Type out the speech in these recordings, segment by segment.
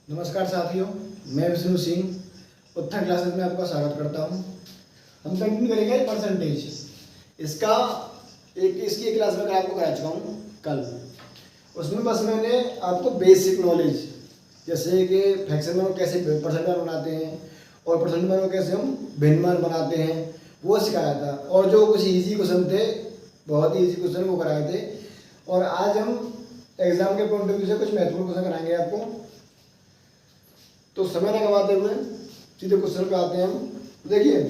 नमस्कार साथियों, मैं विष्णु सिंह उत्तर क्लासेस में आपका स्वागत करता हूं। हम कंटिन्यू करेंगे परसेंटेज। इसकी एक क्लास में आपको करा चुका हूं कल। उसमें बस मैंने आपको बेसिक नॉलेज, जैसे कि फ्रैक्शन में कैसे परसेंट मान बनाते हैं और परसेंट मान कैसे हम भिन्न मान बनाते हैं, वो सिखाया था। और जो कुछ इजी क्वेश्चन थे, बहुत ही इजी क्वेश्चन वो कराए थे। और आज हम एग्जाम के पॉइंट ऑफ व्यू से कुछ महत्वपूर्ण क्वेश्चन कराएंगे आपको। तो समय न गवाते हुए सीधे क्वेश्चन पे आते हैं हम। देखिए,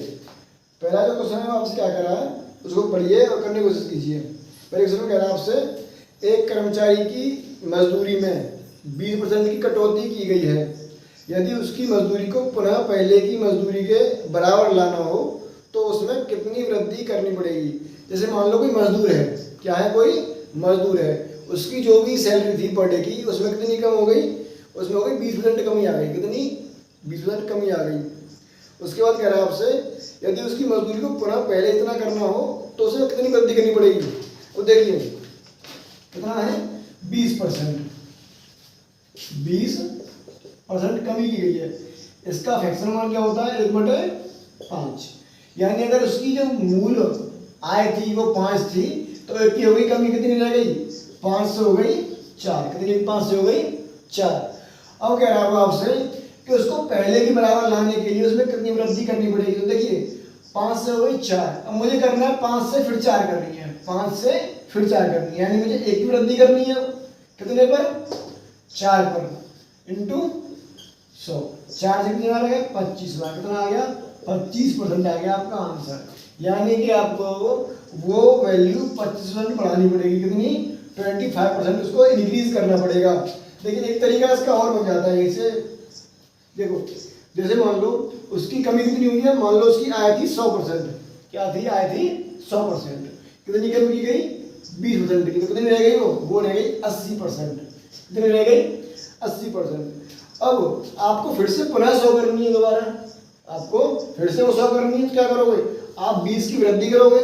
पहला जो क्वेश्चन है वो आपसे क्या कह रहा है, उसको पढ़िए और करने की कोशिश कीजिए। पहले क्वेश्चन में कह रहा है आपसे, एक कर्मचारी की मजदूरी में 20% की कटौती की गई है। यदि उसकी मजदूरी को पुनः पहले की मजदूरी के बराबर लाना हो तो उसमें कितनी वृद्धि करनी पड़ेगी। जैसे मान लो कोई मजदूर है, क्या है, कोई मजदूर है, उसकी जो भी सैलरी थी पर डे की, उसमें कितनी कम हो गई, उसमें हो गई 20% कमी आ गई। कितनी? 20% कमी आ गई। उसके बाद कह रहा है आपसे, यदि उसकी मजदूरी को पुनः पहले इतना करना हो तो उसे कितनी वृद्धि करनी पड़ेगी। तो देखिए कितना है, 20%। 20% कमी की गई है। इसका फ्रैक्शन मान क्या होता है, 1/5। यानी अगर उसकी जो मूल आय थी वो 5 थी तो 1 की हो गई कमी, कितनी रह गई, 5 से हो गई 4। कितनी? 5 से हो गई 4। अब कह रहा हूं आपसे कि उसको पहले के बराबर लाने के लिए उसमें कितनी वृद्धि करनी पड़ेगी। तो देखिए 5 से हो गई 4। अब मुझे करना है 5 से फिर 4 करनी है, 5 से फिर 4 करनी है, यानी मुझे 1 की वृद्धि करनी है। कितने पर? 4 पर इंटू 100। 4 से कितनी बार आ गया, 25 बार। कितना आ गया, 25% आ गया आपका आंसर। यानी कि आपको वो वैल्यू 25% बढ़ानी पड़ेगी। कितनी? 25% उसको इंक्रीज करना पड़ेगा। लेकिन एक तरीका इसका और बन जाता है। इसे देखो, जैसे मान लो उसकी कमी कितनी हुई है, मान लो उसकी आय थी 100%। क्या थी? आय थी 100%। कितनी कमी की गई? 20% की। तो कितनी रह गई, वो रह गई 80%। कितनी रह गई? 80%। अब आपको फिर से पुनः 100 करनी है, दोबारा आपको फिर से वो 100 करनी है। तो क्या करोगे आप, 20 की वृद्धि करोगे।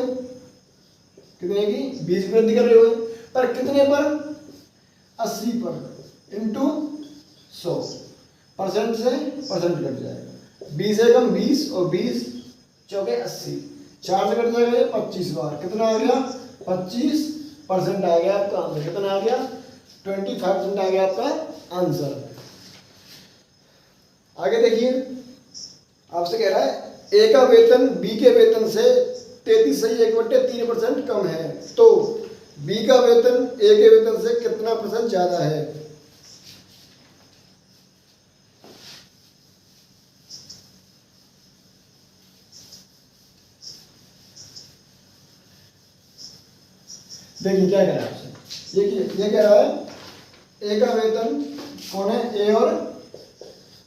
कितने की? 20 की वृद्धि कर रहे हो, पर कितने पर? 80 पर इंटू 100। परसेंट से परसेंट कट जाएगा। 20 एकम 20 और 20 चौके 80। 4 से कट जाएगा 25 बार। कितना आ गया? 25% आ गया आपका आंसर। कितना आ गया? 25% आ गया आपका आंसर। आगे देखिए, आपसे कह रहा है ए का वेतन बी के वेतन से 33.1/3% कम है, तो बी का वेतन ए के वेतन से कितना % ज्यादा है। देखिए क्या कह रहा है आपसे, ये कह रहा है ए का वेतन कौन है, ए और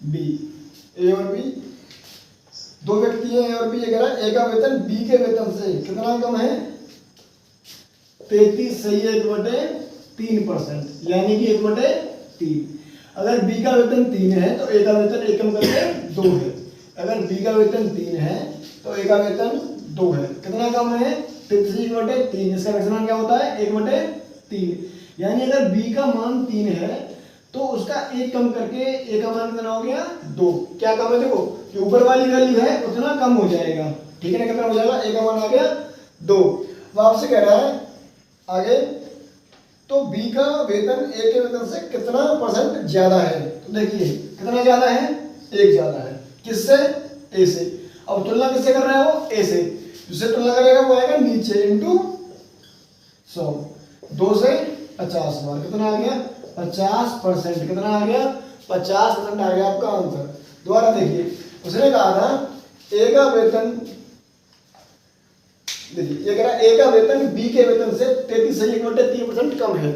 बी। ए और बी दो व्यक्ति हैं, ए और बी। ये कह रहा है ए का वेतन बी के वेतन से कितना कम है, 33.1/3%, यानी कि 1/3। अगर बी का वेतन 3 है तो ए का वेतन 1 कम करके 2 है। अगर बी का वेतन 3 है तो ए का वेतन 2 है। कितना कम है? 33/3। इसका फ्रैक्शन क्या होता है, 1/3। यानी अगर बी का मान 3 है तो उसका 1 कम करके ए का मान कितना हो गया, 2। क्या कम है, देखो जो ऊपर वाली वैल्यू है उतना कम हो जाएगा। ठीक है ना? कितना हो जाएगा, ए का मान आ गया 2। अब आपसे कह रहा है आगे, तो बी का वेतन ए के वेतन से कितना % ज्यादा है। तो देखिए कितना ज्यादा है, 1 ज्यादा है। किससे? ए से। अब तुलना किससे कर रहा है, वो ए से। जिससे तुलना करेगा वो आएगा नीचे इंटू 100। 2 से 50 बार। कितना आ गया, 50%। कितना आ गया, 50% आ गया आपका आंसर। दोबारा देखिए, उसने कहा था ए का वेतन, देखिए ये कह रहा है ए का वेतन बी के वेतन से 33.3% कम है।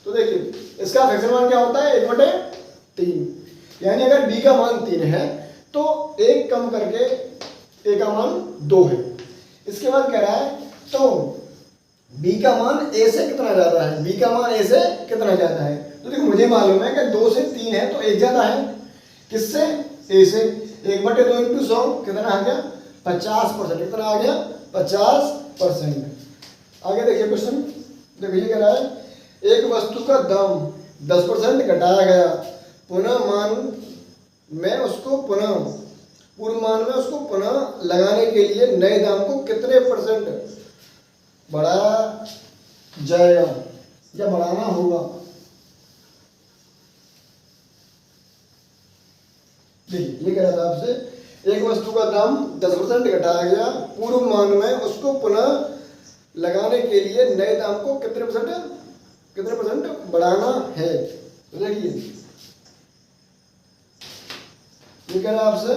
तो देखिए इसका फ्रैक्शन मान क्या होता है, 1/3। यानी अगर बी का मान 3 है तो 1 कम करके ए का मान 2 है। इसके बाद कह रहा है तो बी का मान ए से कितना ज्यादा है, बी का मान ए से कितना ज्यादा है। तो देखो मुझे मालूम है कि 2 से 3 है तो 1 ज्यादा है। किससे? ए से। 1/2 इंटू 100 कितना आ गया, 50%। कितना आ गया, 50%। आगे देखिए क्वेश्चन, देखिए ये कह रहा है एक वस्तु का दाम 10% घटाया गया, पुनः मान में उसको पुनः पूर्व मान में उसको पुनः लगाने के लिए नए दाम को कितने % बढ़ाया जाएगा या बढ़ाना होगा। देखिए ये कह रहा था आपसे, एक वस्तु का दाम 10% घटाया गया, पूर्व मान में उसको पुनः लगाने के लिए नए दाम को कितने % बढ़ाना है। तो देखिए ये कह रहा है आपसे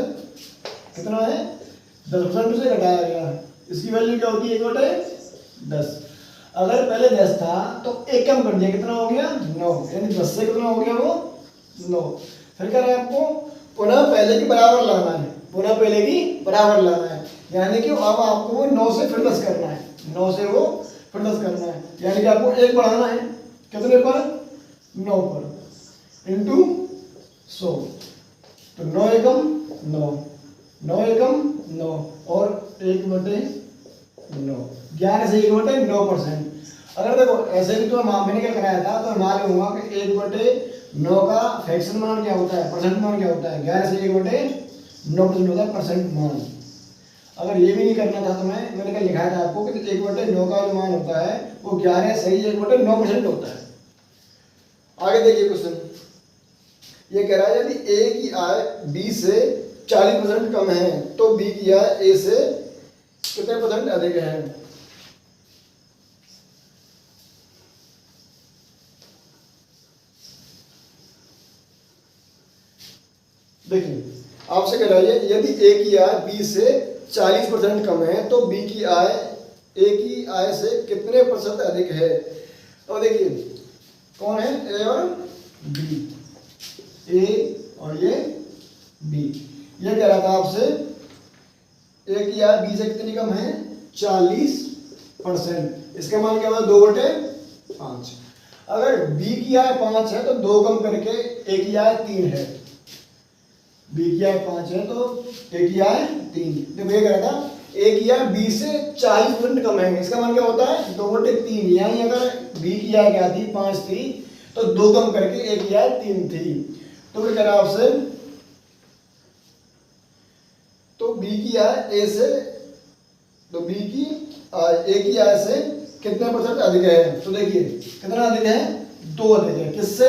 कितना है, 10% से घटाया गया, इसकी वैल्यू क्या होगी 1/10। अगर पहले 10 था तो एक कम कर दिया, कितना हो गया 9, यानी 10 से कितना हो गया वो 9। फिर कह रहा है आपको पुनः पहले की बराबर लाना है, पुनः पहले की बराबर लाना है, यानी कि अब आपको वो 9 से फिर 10 करना है, 9 से वो फिर 10 करना है, यानी कि आपको 1 बढ़ाना है कितने पर 9 पर इंटू 100। तो 9 एकम 9, 9 एकम 9 और 1/9, 11 से 1/9%। अगर देखो ऐसे भी तो मैंने क्या कराया था, तो मालूम होगा कि 1/9 का फ्रैक्शन मान क्या होता है, परसेंट मान क्या होता है, 11 से 1/9% होता है परसेंट मान। अगर ये भी नहीं करना था तो मैंने क्या लिखाया था आपको कि 1/9 का जो मान होता है वो 11 सही 1/9% होता है। आगे देखिए क्वेश्चन, ये कह रहा है यदि ए की आय बी से 40% कम है तो बी की आय ए से कितने % अधिक है। देखिए आपसे कह रहा है यदि ए की आय बी से 40% कम है तो बी की आय ए की आय से कितने % अधिक है। तो देखिए कौन है ए और बी, ए और ये बी। ये कह रहा था आपसे ए की आय बी से कितनी कम है 40%, इसका मान क्या होगा 2/5। अगर बी की आय 5 है तो 2 कम करके ए की आय 3 है, बी की आय 5 है तो ए की आय 3। देखो ये कह रहा था ए की आय बी से 40% कम है, इसका मान क्या होता है 2/3, यानी अगर बी की आय क्या थी 5 थी तो 2 कम करके ए की आय 3 थी। तो फिर कह रहा आपसे तो बी की आय ए से, तो बी की आय ए की आय से कितने % अधिक है। तो देखिए कितना अधिक है 2 अधिक है, किससे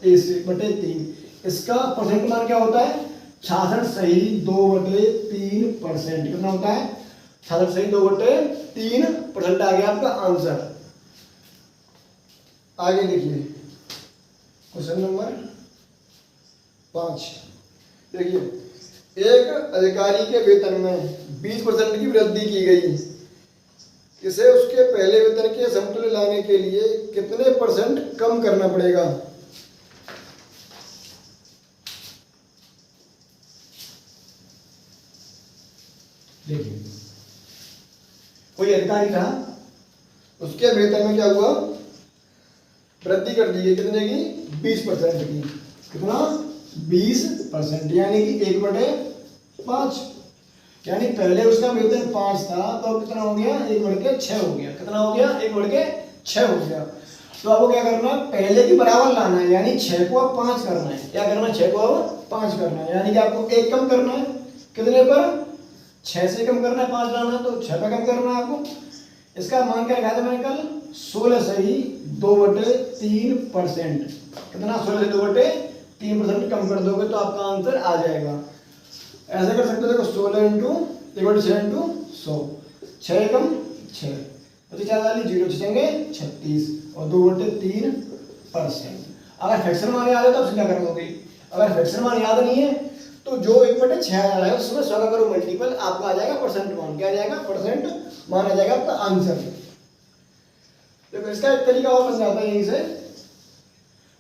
ए से /3। इसका परसेंट मान क्या होता है 66 सही 2/3%। कितना होता है 66 सही 2/3% आ गया आपका आंसर। आगे देखिए क्वेश्चन नंबर 5। देखिए एक अधिकारी के वेतन में 20% की वृद्धि की गई, इसे उसके पहले वेतन के समतुल्य लाने के लिए कितने % कम करना पड़ेगा। देखिए कोई अधिकारी था, उसके वेतन में क्या हुआ वृद्धि कर दी है, कितने की 20% की। कितना 20%, यानी कि 1/5। यानी पहले उसका वेतन 5 था तो कितना हो गया 1/6 हो गया। कितना हो गया 1/6 हो गया। तो आपको क्या करना है पहले की बराबर लाना है, यानी 6 को अब 5 करना है। क्या करना है 6 को अब 5 करना है, यानी कि आपको 1 कम करना है, कितने पर 6 से कम करना है, 5 लाना है तो 6 पे कम करना है आपको। इसका मान क्या रखा था मैंने कल 16 सही 2/3%। कितना 16 से 2/3% कम कर दोगे तो आपका आंसर आ जाएगा। ऐसे कर सकते हो, देखो 16 इंटू 1/6 इंटू 100, 6 कम 6 तो 4 वाली 0 छेंगे 36 और 2/3%। अगर फ्रैक्शन मान याद है तो आप सीधा कर दोगे, अगर फ्रैक्शन मान याद नहीं है तो जो 1/6 आ रहा है उसमें 100 का करो मल्टीपल, आपका आ जाएगा परसेंट मान। क्या आ जाएगा परसेंट मान आ जाएगा आपका आंसर। देखो इसका एक तरीका और बन जाता है यहीं से।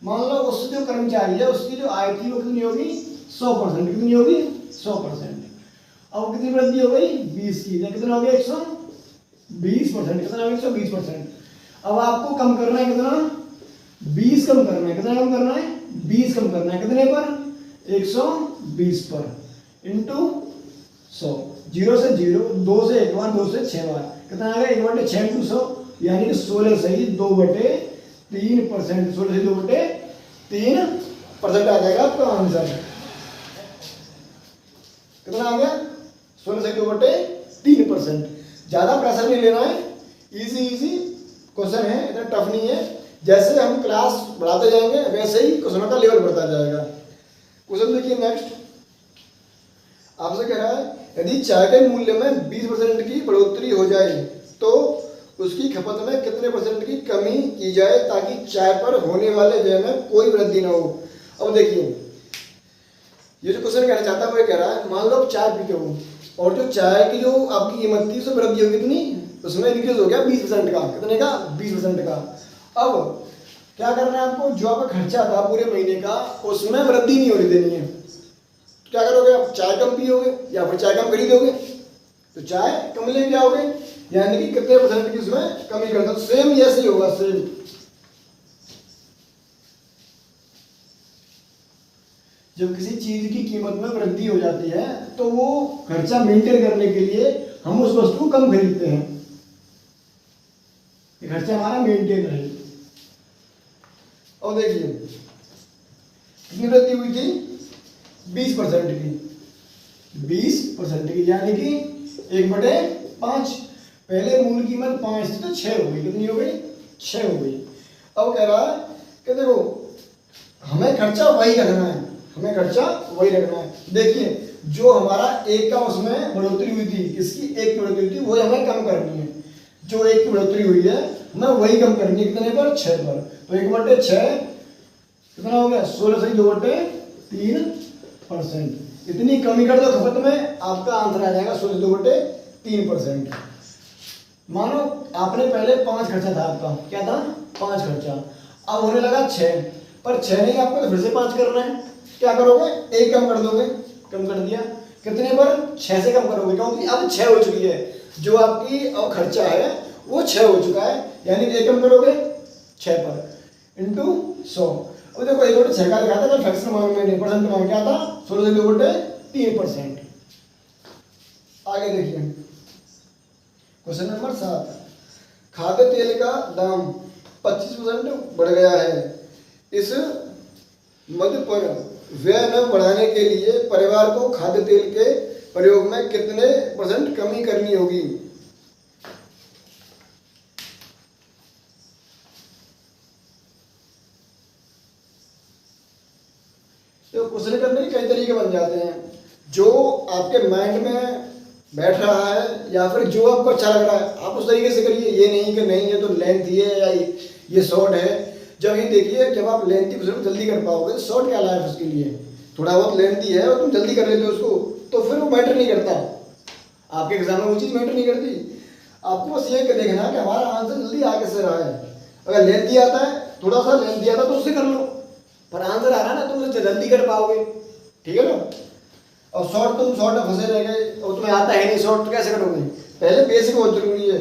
मान लो उससे जो कर्मचारी है उसकी जो आय थी वो कितनी होगी 100%। कितनी होगी 100%। अब कितनी वृद्धि हो गई 20 की, कितना हो गया 120%। कितना हो गया 120%। अब आपको कम करना है कितना 20 कम करना है। कितना कम करना है 20 कम करना है, कितने पर 120 पर इंटू 100। 0 से 0, 2 से 1 बार, 2 से 6 बार, कितना आ गया 1/6 इंटू 100, यानी कि 16 सही 2/3%। 16 से 2/3% आ जाएगा आपका आंसर। कितना आ गया 16/2/3%। ज़्यादा प्रेशर नहीं लेना है, इजी इजी क्वेश्चन है, इतना टफ नहीं है। जैसे हम क्लास बढ़ाते जाएंगे वैसे ही क्वेश्चनों का लेवल बढ़ता जाएगा। क्वेश्चन देखिए नेक्स्ट, आपसे कह रहा है यदि चाय के मूल्य में 20% की बढ़ोतरी हो जाए तो उसकी खपत में कितने % की कमी की जाए ताकि चाय पर होने वाले व्यय में कोई वृद्धि न हो। अब देखिए ये जो क्वेश्चन कहना चाहता है वो ये कह रहा है, मान लो आप चाय पीते हो और जो चाय की जो आपकी कीमत थी उसमें वृद्धि होगी कितनी, उसमें इंक्रीज हो गया 20% का। कितने का 20% का। अब क्या करना है आपको, जो आपका खर्चा था पूरे महीने का उसमें वृद्धि नहीं होने देनी है। क्या करोगे आप, चाय कम पियोगे या फिर चाय कम खरीदोगे, तो चाय कम लेके आओगे, यानी कि कितने % की उसमें कमी कर दो। सेम जैसे ही होगा, सेम। जब किसी चीज की कीमत में वृद्धि हो जाती है तो वो खर्चा मेंटेन करने के लिए हम उस वस्तु को कम खरीदते हैं, ये खर्चा हमारा मेंटेन रहे। और देखिए कितनी वृद्धि हुई थी 20% की, 20% की, यानी कि 1/5। पहले मूल कीमत 5 थी तो 6 हो गई। कितनी हो गई 6 हो गई। अब कह रहा है कि देखो हमें खर्चा वही रखना है, हमें खर्चा वही रखना है। देखिए जो हमारा एक का उसमें बढ़ोतरी हुई थी, इसकी एक की बढ़ोतरी हुई थी, वो हमें कम करनी है। जो एक की बढ़ोतरी हुई है हमें वही कम करनी है। कितने पर 6 पर। तो 1/6 कितना हो गया 16/2/3%। इतनी कमी कर दो खपत में, आपका आंसर आ जाएगा 16/2/3%। मानो आपने पहले 5 खर्चा था आपका, क्या था 5 खर्चा, अब होने लगा 6, पर 6 नहीं आपको तो फिर से 5 करना है। क्या करोगे, एक कम कर दोगे, कम कर दिया। कितने पर 6 से कम करोगे, क्योंकि अब 6 हो चुकी है, जो आपकी अब खर्चा है वो 6 हो चुका है, यानी एक कम करोगे 6 पर इंटू 100। अब देखो 1/6 का लिखा था जब फ्रैक्शन मान में परसेंट मान क्या था 16/2/3%। आगे देखिए क्वेश्चन नंबर 7, खाद्य तेल का दाम 25% बढ़ गया है, इस मद पर व्यय न बढ़ाने के लिए परिवार को खाद्य तेल के प्रयोग में कितने % कमी करनी होगी। तो क्वेश्चन करने के कई तरीके बन जाते हैं, जो आपके माइंड में बैठ रहा है या फिर जो आपको अच्छा लग रहा है आप उस तरीके से करिए। ये नहीं कि नहीं ये तो लेंथी है या ये शॉर्ट है। जब ये देखिए जब आप लेंथी क्वेश्चन जल्दी कर पाओगे, शॉर्ट क्या लाइफ उसके लिए, थोड़ा बहुत लेंथी है और तुम जल्दी कर लेते हो उसको, तो फिर वो मैटर नहीं करता आपके एग्जाम में, वो चीज़ मैटर नहीं करती। आपको बस ये देखना है कि हमारा आंसर जल्दी आगे से रहा है। अगर लेंथी आता है, थोड़ा सा लेंथी आता है तो उससे कर लो, पर आंसर आ रहा है ना तुम उससे जल्दी कर पाओगे, ठीक है ना। और शॉर्ट तुम शॉर्ट में फंसे रह गए और तुम्हें आता है नहीं शॉर्ट, तो कैसे करोगे। पहले बेसिक बहुत जरूरी है,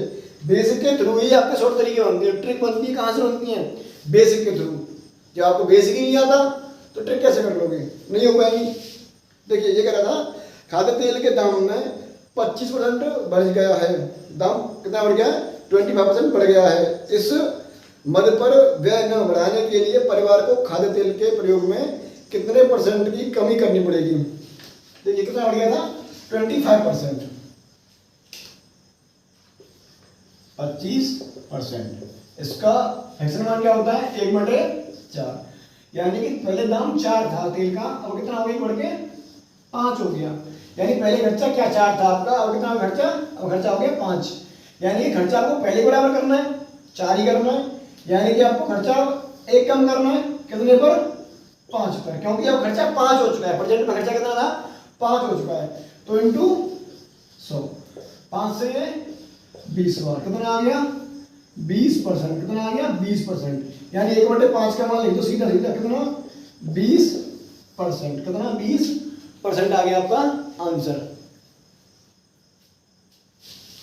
बेसिक के थ्रू ही आपके शॉर्ट तरीके बनते हैं। ट्रिक बनती है कहाँ से बनती है, बेसिक के थ्रू। जब आपको बेसिक ही नहीं आता तो ट्रिक कैसे कर लोगे, नहीं हो पाएगी। देखिए ये कह रहा था खाद्य तेल के दाम में 25% बढ़ गया है, दाम कितना बढ़ गया है 25% बढ़ गया है, इस मद पर व्यय न बढ़ाने के लिए परिवार को खाद्य तेल के प्रयोग में कितने % की कमी करनी पड़ेगी। देखिए कितना बढ़ गया था 25%, 25%। इसका फ्रैक्शन मान क्या होता है 1/4, यानी कि पहले दाम 4 था तेल का, अब कितना हो गया बढ़ के 5 हो गया। यानी पहले खर्चा क्या 4 था आपका, अब कितना खर्चा, अब खर्चा हो गया 5। यानी कि खर्चा आपको पहले बराबर करना है, 4 ही करना है, यानी कि आपको खर्चा एक कम करना है, कितने पर 5 पर, क्योंकि अब खर्चा 5 हो चुका है। प्रेजेंट में खर्चा कितना था 5 हो चुका है, तो इंटू 100, 5 से 20 बार कितना आ गया 20%। कितना आ गया 20%, यानी 1/5 का मान लिख दो सीधा सीधा, कितना 20%। कितना 20% आ गया आपका आंसर।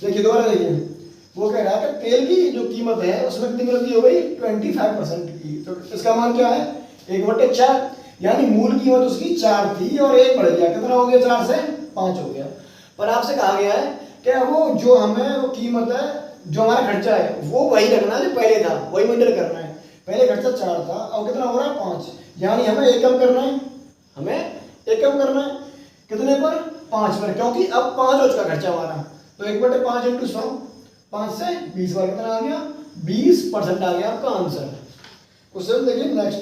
देखिए दोबारा देखिए, वो कह रहा है कि तेल की जो कीमत है उसमें कितनी वृद्धि हो गई 25% की, तो इसका मान क्या है 1/4, यानी मूल कीमत उसकी 4 थी और 1 बढ़ गया, कितना हो गया 4 से 5 हो गया। पर आपसे कहा गया है कि वो जो हमें वो कीमत है, जो हमारा खर्चा है वो वही रखना है जो पहले था, वही मेंटेन करना है। पहले खर्चा 4 था, अब कितना हो रहा है 5, यानी हमें एक कम करना है, हमें एक कम करना है, कितने पर 5 पर, क्योंकि अब 5 हो चुका खर्चा हमारा। तो 1/5 इंटू 100, 5 से 20 बार कितना आ गया, 20% आ गया आपका आंसर। क्वेश्चन देखिए नेक्स्ट,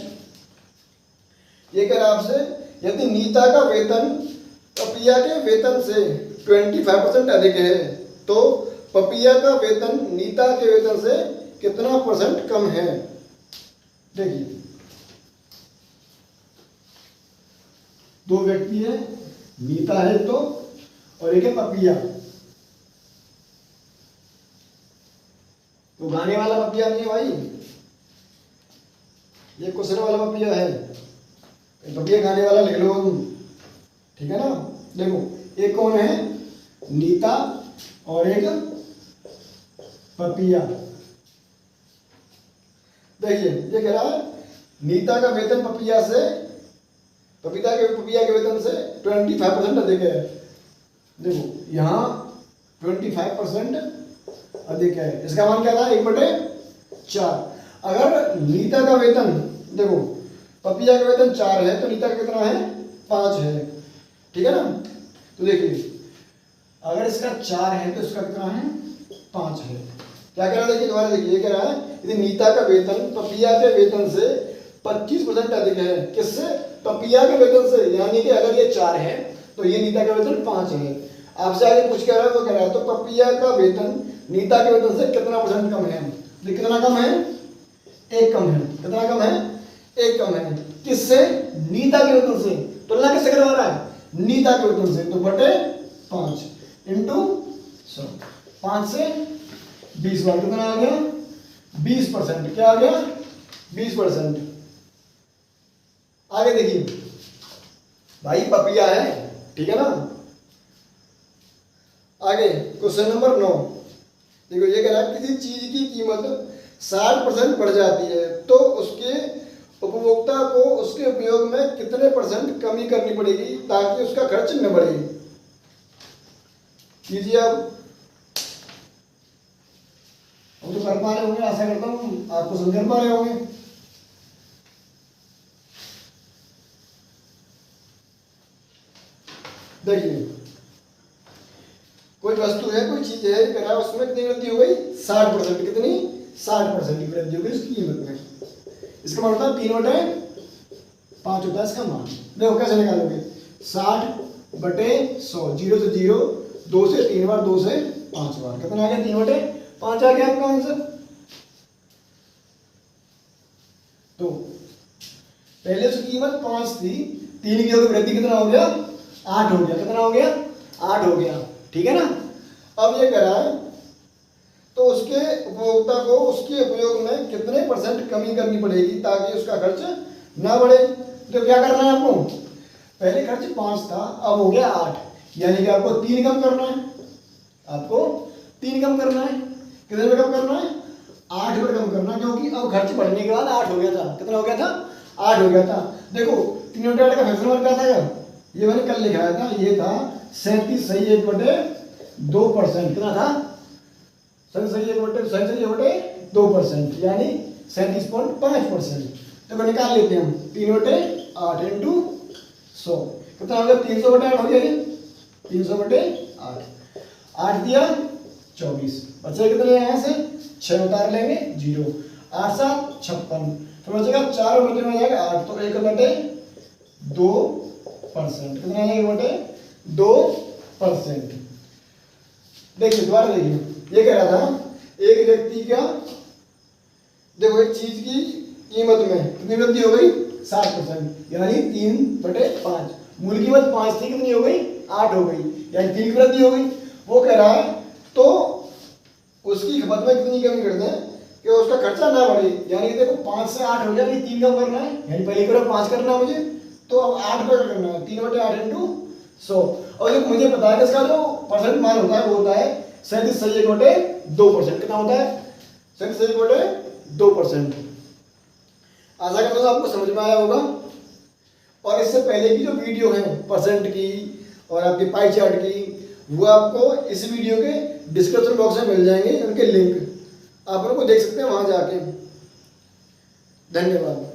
ये कह रहा है आपसे, यदि नीता का वेतन पपिया के वेतन से 25% अधिक है तो पपिया का वेतन नीता के वेतन से कितना % कम है। देखिए दो व्यक्ति है, नीता है तो, और एक है पपिया। तो गाने वाला पपिया नहीं है भाई, ये क्वेश्चन वाला पपिया है। पपिया गाने वाला लिख लो तुम, ठीक है ना। देखो एक कौन है, नीता और एक पपिया। देखिए ये कह रहा है नीता का वेतन पपिया के वेतन से 25% अधिक है। देखो यहाँ 25% अधिक है, इसका मान क्या था, 1/4। अगर नीता का वेतन, देखो पपिया का वेतन 4 है तो नीता का कितना है, 5 है, ठीक है ना। तो देखिए अगर इसका 4 है तो इसका कितना है, 5 है। क्या कह रहा है, देखिए दोबारा देखिए, ये कह रहा है यदि नीता का वेतन पपिया के वेतन से 25% अधिक है, किससे, पपिया के वेतन से, यानी कि अगर ये 4 है तो ये नीता का वेतन 5 है। आपसे आगे कुछ कह रहा है, वो कह रहा है तो पपिया का वेतन नीता के वेतन से कितना % कम है। कितना कम है, 1 कम है। कितना कम है, 1 कम है। किससे, नीता के वेतन से। तुलना किससे करवा रहा है, नीता के वेतन से। तो बटे 5 इंटू 100, 5 से 20 बार कितना आ गया, 20%। क्या आ गया, 20%। आगे देखिए भाई पपिया है, ठीक है ना। आगे क्वेश्चन नंबर 9, देखो ये कह रहा है किसी चीज की कीमत 60% बढ़ जाती है तो उसके उपभोक्ता को उसके उपयोग में कितने % कमी करनी पड़ेगी ताकि उसका खर्च न बढ़े। कीजिए आप, हम तो कर पा रहे होंगे, आशा करता हूँ आपको समझ पा रहे होंगे। देखिए कोई वस्तु है, कोई चीज है, कह रहा है उसमें कितनी वृद्धि हो गई, 60%। कितनी, 60% की वृद्धि हो गई उसकी कीमत में। इसका मान होता है 3/5 होता है इसका मान। देखो कैसे निकालोगे, 60/100, 0 से 0, 2 से 3 बार, 2 से 5 बार, कितना आ गया, 3/5 आ गया आपका आंसर। तो पहले उसकी कीमत 5 थी, 3 की होगी वृद्धि, कितना हो गया, 8 हो गया। कितना हो गया, 8 हो गया, ठीक है ना। अब ये कह रहा है तो उसके उपभोक्ता को उसके उपयोग में कितने % कमी करनी पड़ेगी ताकि उसका खर्च ना बढ़े। तो क्या करना है आपको, पहले खर्च 5 था, अब हो गया 8, यानी कि आपको 3 कम करना है। आपको 3 कम करना है। कितने में कम करना है, 8 में कम करना है, क्योंकि अब खर्च बढ़ने के बाद 8 हो गया था। कितना हो गया था, 8 हो गया था। देखो 3/8 का फैक्टर क्या था, ये मैंने कल लिखाया था, ये था 37 सही 1/2%। कितना था, सही 1/2%, यानी 37.5%। तो निकाल लेते हैं हम, 3/8 इंटू 100 कितना हो गया, 300/8 हो गया। 300/8, 8 दिया 24, बचे कितने यहाँ से, 6 उतार लेंगे, 0, 8 7 56, तो बचेगा 4 में जाएगा 8, तो 1/2%। कितना है, 1/2%। देखिए दोबारा देखिए, ये कह रहा था एक व्यक्ति का, देखो एक चीज की कीमत में कितनी वृद्धि हो गई, 60%, यानी 3/5। मूल कीमत 5 थी, कितनी हो गई, 8 हो गई, यानी 3 की वृद्धि हो गई। वो कह रहा है तो उसकी खपत में कितनी कमी कर दें कि उसका खर्चा ना बढ़े। यानी कि देखो 5 से 8 हो गया, 3 कम करना है, यानी पहले करो 5 करना है मुझे, तो अब 8 पर करना है, 3/8 इंटू 100। और जो मुझे पता है कि इसका जो % मान होता है वो होता है 37 सही 1/2%। कितना होता है, 37 सही 1/2%। आशा करता हूँ आपको समझ में आया होगा। और इससे पहले की जो वीडियो है % की और आपकी पाई चार्ट की, वो आपको इस वीडियो के डिस्क्रिप्शन बॉक्स में मिल जाएंगे, उनके लिंक आप उनको देख सकते हैं वहां जाके। धन्यवाद।